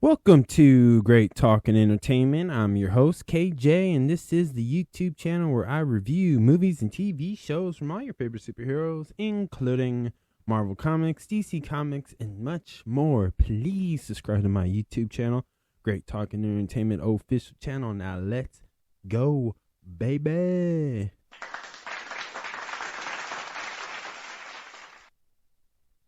Welcome to Great Talk and Entertainment. I'm your host, KJ, and this is the YouTube channel where I review movies and TV shows from all your favorite superheroes, including Marvel Comics, DC Comics, and much more. Please subscribe to my YouTube channel, Great Talk and Entertainment official channel. Now let's go, baby.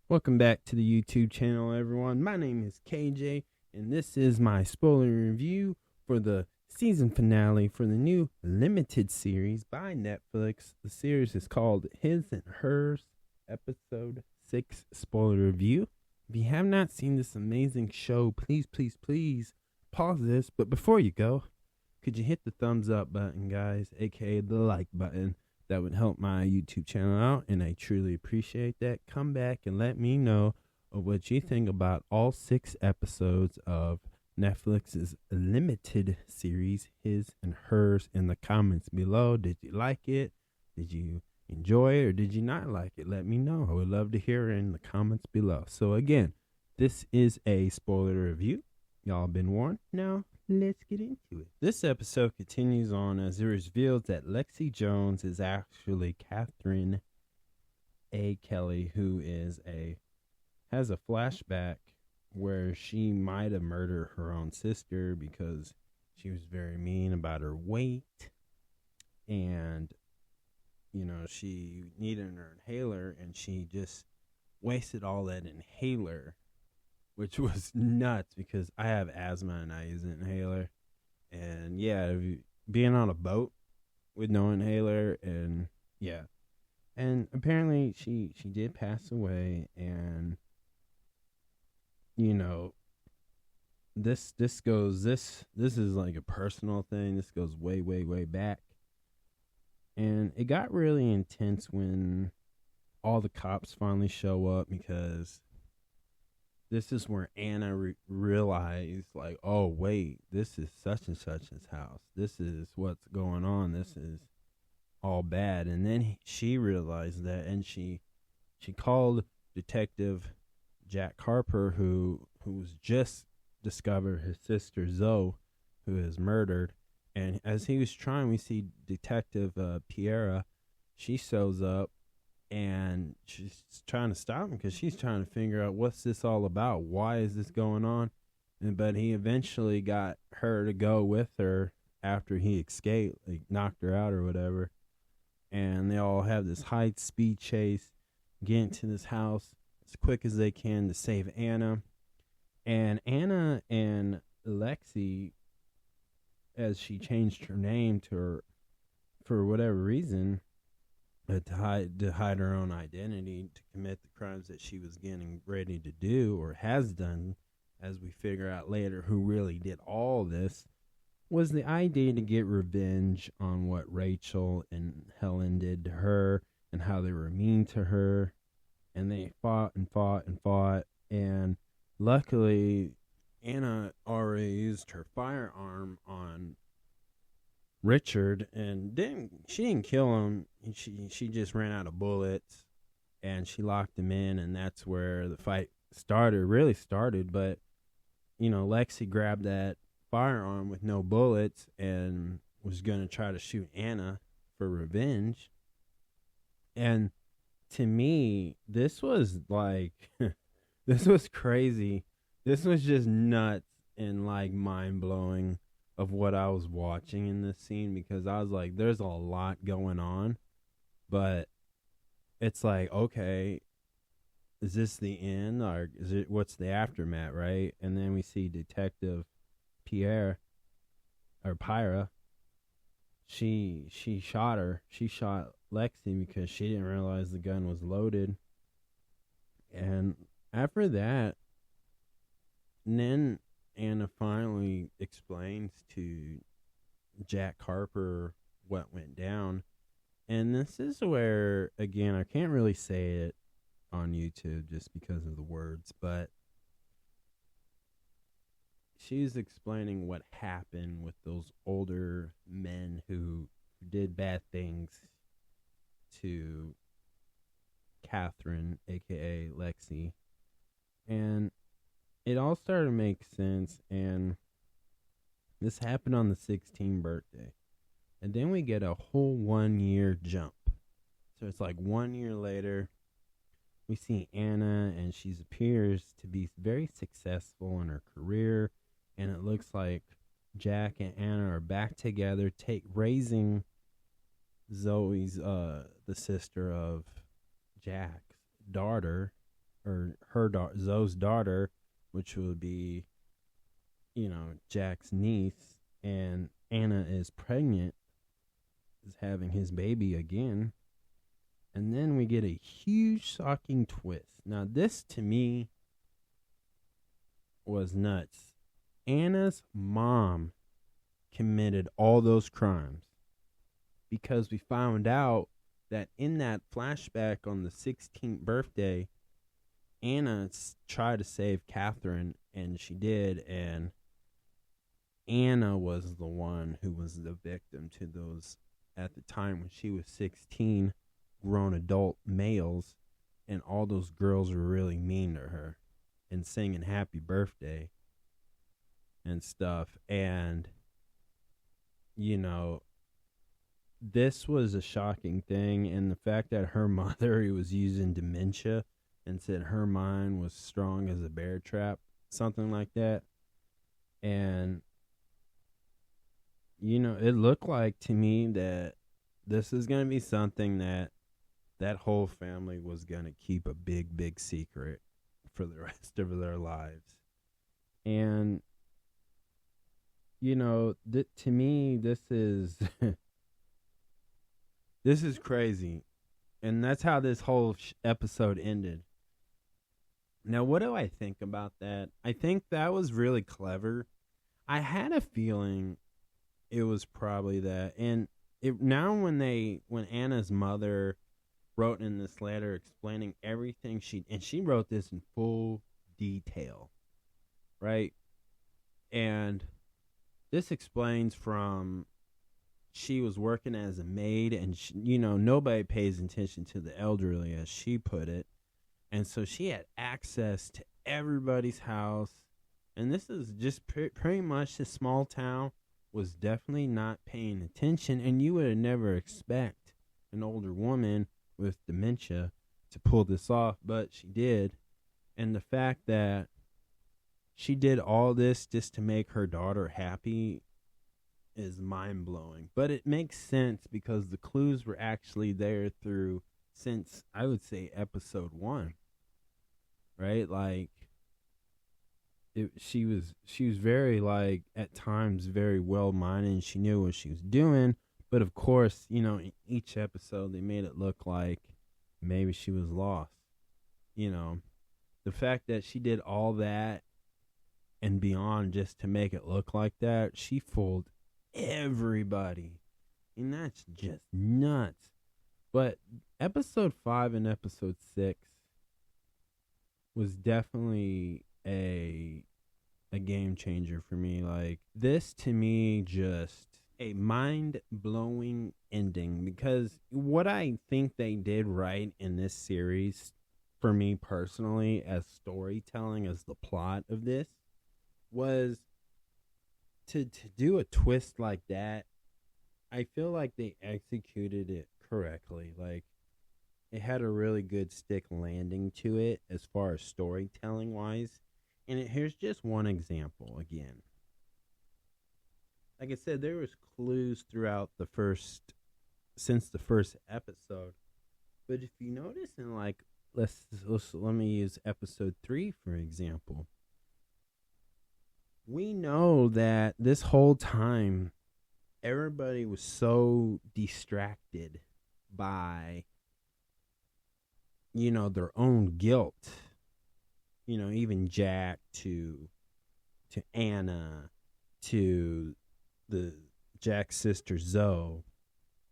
Welcome back to the YouTube channel, everyone. My name is KJ. And this is my spoiler review for the season finale for the new limited series by Netflix. The series is called His and Hers, Episode 6 Spoiler Review. If you have not seen this amazing show, please pause this. But before you go, could you hit the thumbs up button, guys, aka the like button? That would help my YouTube channel out, and I truly appreciate that. Come back and let me know of what you think about all 6 episodes of Netflix's limited series, His and Hers, in the comments below. Did you like it? Did you enjoy it, or did you not like it? Let me know. I would love to hear it in the comments below. So again, this is a spoiler review. Y'all been warned. Now, let's get into it. This episode continues on as it reveals that Lexi Jones is actually Catherine A. Kelly, who has a flashback where she might have murdered her own sister because she was very mean about her weight, and she needed an inhaler, and she just wasted all that inhaler, which was nuts because I have asthma and I use an inhaler. And yeah, being on a boat with no inhaler, and yeah, and apparently she did pass away. And this is like a personal thing. This goes way back, and it got really intense when all the cops finally show up, because this is where Anna realized, like, oh wait, this is such and such's house. This is what's going on. This is all bad. And then she realized that, and she called Detective Jack Harper, who's just discovered his sister Zoe, who is murdered. And as he was trying, we see Detective Piera. She shows up, and she's trying to stop him because she's trying to figure out what's this all about. Why is this going on? But he eventually got her to go with her after he escaped, like knocked her out or whatever. And they all have this high-speed chase, get into this house as quick as they can to save Anna. And Anna and Lexi, as she changed her name to her for whatever reason, to hide her own identity, to commit the crimes that she was getting ready to do, or has done, as we figure out later who really did all this, was the idea to get revenge on what Rachel and Helen did to her and how they were mean to her. And they fought, and luckily Anna already used her firearm on Richard, and she didn't kill him. She just ran out of bullets, and she locked him in, and that's where the fight really started. But Lexi grabbed that firearm with no bullets and was going to try to shoot Anna for revenge. And to me, this was like this was crazy. This was just nuts and like mind-blowing of what I was watching in this scene, because I was like, there's a lot going on, but it's like, okay, is this the end, or what's the aftermath, right? And then we see Detective Pyra. She shot her. She shot Lexi because she didn't realize the gun was loaded. And after that, then Anna finally explains to Jack Harper what went down. And this is where, again, I can't really say it on YouTube just because of the words, but she's explaining what happened with those older men who did bad things to Catherine, aka Lexi. And it all started to make sense, and this happened on the 16th birthday. And then we get a whole 1 year jump. So it's like 1 year later, we see Anna, and she appears to be very successful in her career. And it looks like Jack and Anna are back together, raising Zoe's, the sister of Jack's daughter, or her daughter, Zoe's daughter, which would be, Jack's niece. And Anna is pregnant, is having his baby again. And then we get a huge shocking twist. Now, this to me was nuts. Anna's mom committed all those crimes, because we found out that in that flashback on the 16th birthday, Anna tried to save Catherine, and she did, and Anna was the one who was the victim to those, at the time when she was 16, grown adult males, and all those girls were really mean to her and singing happy birthday and stuff. And this was a shocking thing, and the fact that her mother was using dementia and said her mind was strong as a bear trap, something like that. And it looked like to me that this is going to be something that whole family was going to keep a big, big secret for the rest of their lives. And, to me, this is, this is crazy. And that's how this whole episode ended. Now, what do I think about that? I think that was really clever. I had a feeling it was probably that. And when Anna's mother wrote in this letter explaining everything she wrote this in full detail, right? And this explains from she was working as a maid, and nobody pays attention to the elderly, as she put it. And so she had access to everybody's house. And this is just pretty much a small town, was definitely not paying attention. And you would never expect an older woman with dementia to pull this off, but she did. And the fact that she did all this just to make her daughter happy is mind-blowing. But it makes sense, because the clues were actually there since, I would say, episode 1. Right? Like, she was very, like, at times very well-minded, and she knew what she was doing. But of course, in each episode, they made it look like maybe she was lost. The fact that she did all that and beyond just to make it look like that, she fooled everybody. And that's just nuts. But episode 5 and episode 6 was definitely a game changer for me. Like, this to me, just a mind-blowing ending, because what I think they did right in this series, for me personally, as storytelling, as the plot of this, was to do a twist like that. I feel like they executed it correctly. Like, it had a really good stick landing to it as far as storytelling wise. And here's just one example again. Like I said, there was clues throughout since the first episode. But if you notice in, like, let me use episode 3 for example. We know that this whole time everybody was so distracted by their own guilt. Even Jack to Anna, to the Jack's sister Zoe,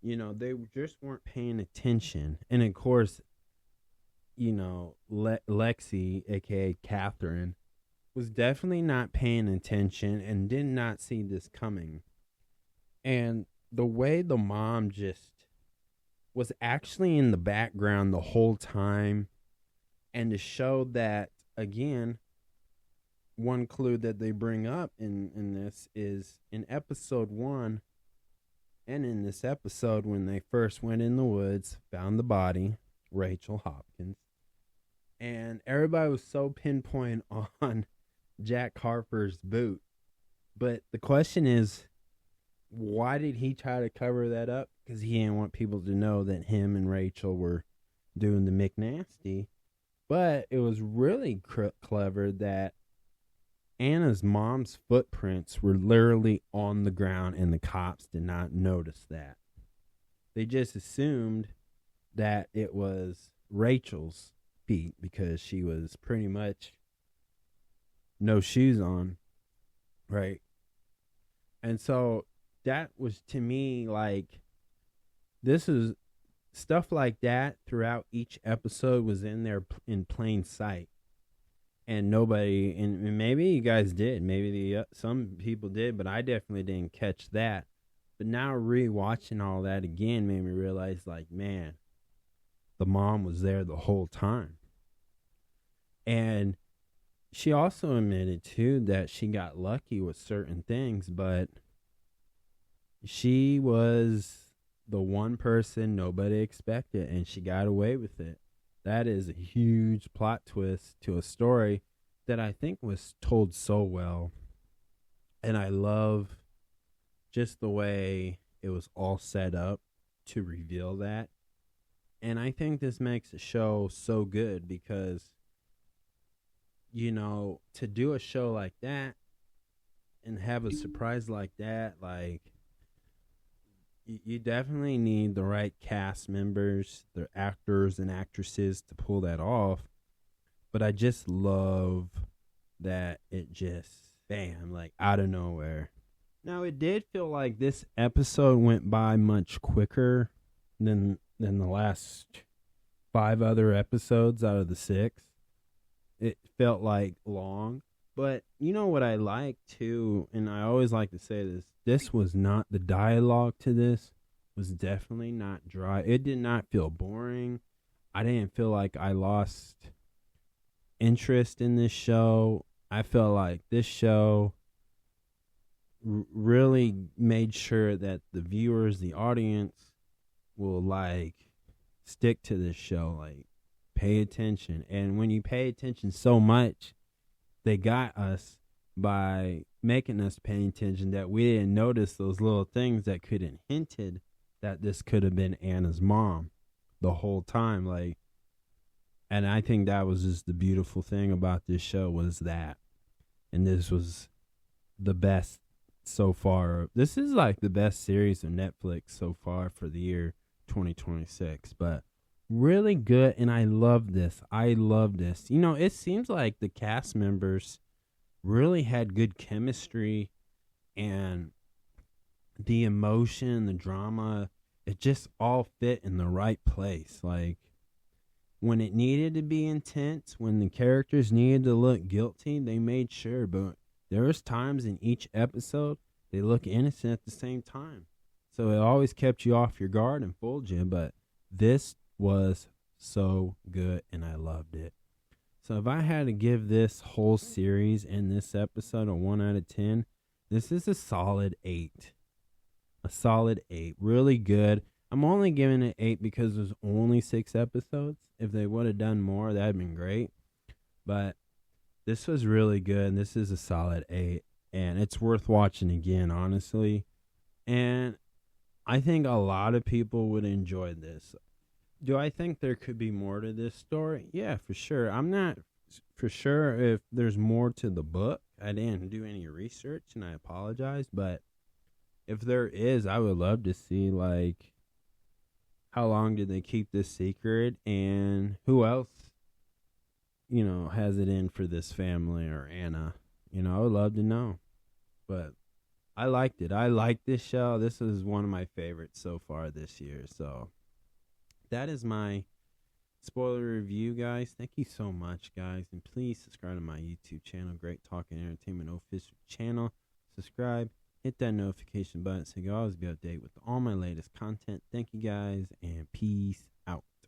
they just weren't paying attention. And of course, Lexi, aka Catherine, was definitely not paying attention and did not see this coming. And the way the mom just was actually in the background the whole time, and to show that, again, one clue that they bring up in this is in episode 1, and in this episode when they first went in the woods, found the body, Rachel Hopkins, and everybody was so pinpoint on Jack Harper's boot. But the question is, why did he try to cover that up? Because he didn't want people to know that him and Rachel were doing the McNasty. But it was really clever that Anna's mom's footprints were literally on the ground and the cops did not notice that. They just assumed that it was Rachel's feet because she was pretty much no shoes on, right? And so that was, to me, like, this is stuff like that throughout each episode was in there in plain sight. And nobody, and maybe you guys did, maybe some people did, but I definitely didn't catch that. But now rewatching all that again made me realize, like, man, the mom was there the whole time. And she also admitted, too, that she got lucky with certain things, but she was the one person nobody expected, and she got away with it. That is a huge plot twist to a story that I think was told so well. And I love just the way it was all set up to reveal that. And I think this makes the show so good because, you know, to do a show like that and have a surprise like that, like, you definitely need the right cast members, the actors and actresses to pull that off. But I just love that it just, bam, like out of nowhere. Now, it did feel like this episode went by much quicker than the last 5 other episodes out of the 6. It felt like long. But you know what I like too, and I always like to say this was not, the dialogue to this was definitely not dry. It did not feel boring. I didn't feel like I lost interest in this show. I felt like this show really made sure that the viewers, the audience, will like stick to this show, like pay attention. And when you pay attention so much, they got us by making us pay attention that we didn't notice those little things that could have hinted that this could have been Anna's mom the whole time. Like, and I think that was just the beautiful thing about this show was that. And this was the best so far. This is like the best series on Netflix so far for the year 2026. But really good, and I love this. I love this. You know, it seems like the cast members really had good chemistry, and the emotion, the drama, it just all fit in the right place. Like, when it needed to be intense, when the characters needed to look guilty, they made sure. But there was times in each episode they look innocent at the same time. So it always kept you off your guard and fooled you. But this was so good, and I loved it. So if I had to give this whole series and this episode a 1 out of 10, this is a solid 8. A solid 8. Really good. I'm only giving it 8 because there's only 6 episodes. If they would have done more, that'd been great. But this was really good, and this is a solid 8. And it's worth watching again, honestly. And I think a lot of people would enjoy this. Do I think there could be more to this story? Yeah, for sure. I'm not for sure if there's more to the book. I didn't do any research, and I apologize. But if there is, I would love to see, like, how long did they keep this secret, and who else, you know, has it in for this family or Anna. You know, I would love to know. But I liked it. I liked this show. This is one of my favorites so far this year. So that is my spoiler review, guys. Thank you so much, guys. And please subscribe to my YouTube channel, Great Talking Entertainment Official channel. Subscribe. Hit that notification button so you can always be updated with all my latest content. Thank you, guys, and peace